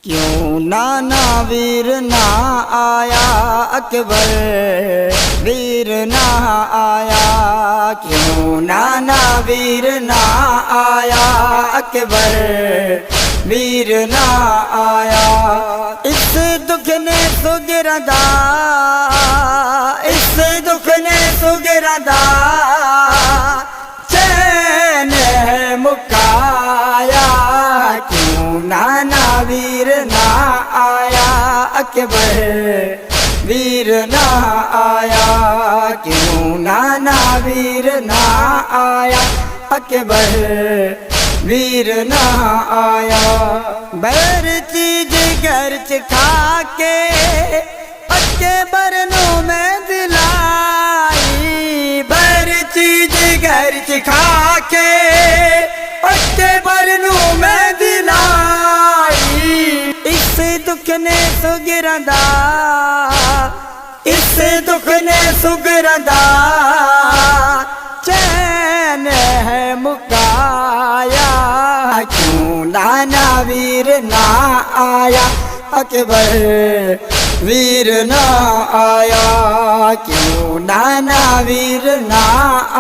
क्यों नाना वीर ना आया अकबर, वीर ना आया। क्यों नाना वीर ना आया अकबर, वीर ना आया। इस दुख ने सुगरदा, इस दुख ने सुगरदा चैन है मुकाया। क्यों नाना वीर ना आया अकबर, वीर ना आया। क्यों नाना वीर ना आया अकबर, वीर ना आया। बैर चीज घर खा के अकबर नो में दिलाई। बैर चीज घर खा के अकबर नो में दिलाई। इस दुख ने सुगरदा, इस दुख ने सुगरदा चैन है मुकाया। क्यों नाना वीर ना आया अकबर, वीर ना आया। क्यों नाना वीर ना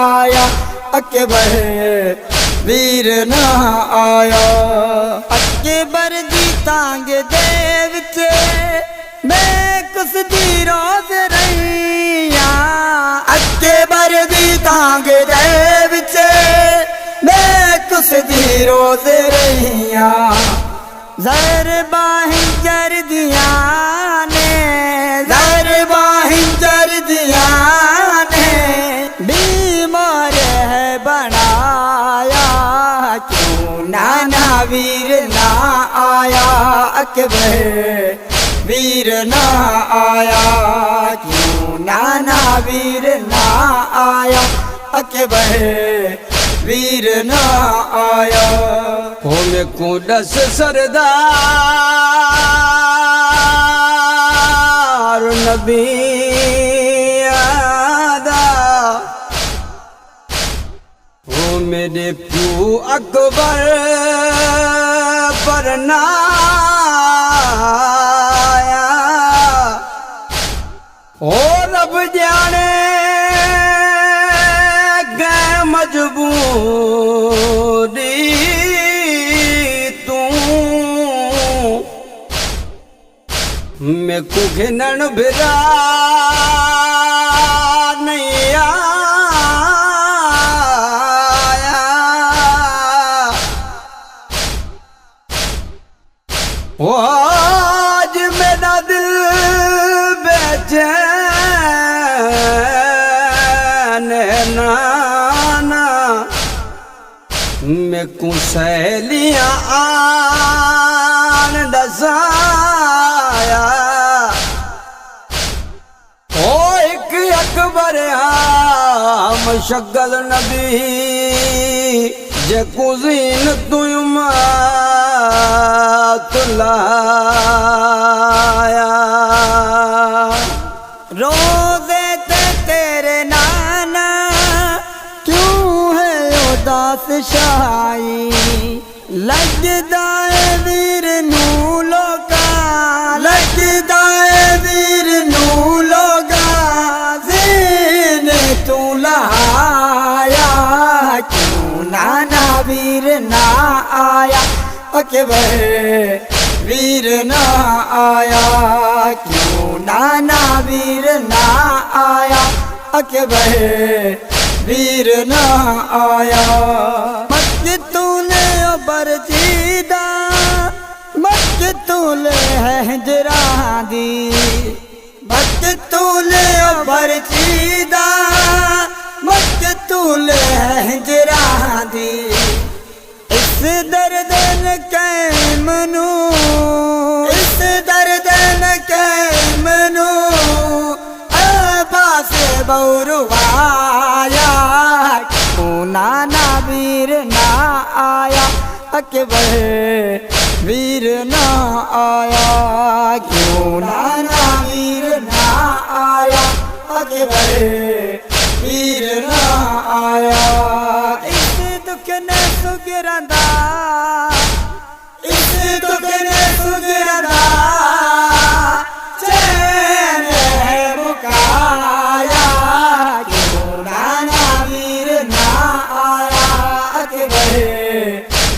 आया अकबर, वीर ना आया। अकबर दी तांग दे विच मैं कुछ दी रोज रहिया। अकबर दी तांग दे विच मैं कुछ दी रोज रहिया। ज़र बाहिं जर दिया ने, ज़र बाहिं जर दिया ने बीमार है बनाया। क्यों नाना वीर ना आया अकबर, वीर ना आया। क्यों नाना वीर ना आया अकबर, वीर ना आया। हो में को दस सरदार नबी आदा। हो मेरे प्यू अकबर पर ना आया। हो रब जाने गए मजबूरी तू। मैं को घिनन भिरा नहीं आया। ओ आज मेरा दिल बेचैन है नाना। मैं को सहेलियां आन दसाया। ओ एक अकबर मशगल नबी जे कुजीन तुम तुलाया। रोज़े ते तेरे नाना क्यों है उदास शाही। लगदा है वीर नू लोगा, लगदा है वीर नू लोगा ज़ीन तू लहाया। क्यों नाना वीर ना आया अकबर, वीर ना आया। क्यों नाना वीर ना आया अकबर, वीर ना आया। मकतूले बरजीदा, मकतूले है हिजरा दी। मकतूले बरजीदा, मकतूले है हिजरा दी। इस दर्द न कै मनु, इस दर्द न कै मनु आबा से बौरवाया। क्यों नाना वीर ना आया अकबर, वीर ना आया। क्यों नाना वीर ना आया अकबर, वीर ना आया। इस दुख ने सुगरदा, इस दुख ने सुगरदा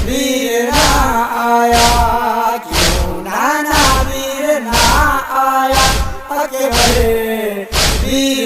वीर ना आया, क्यों नाना वीर ना आया, अकबर वीर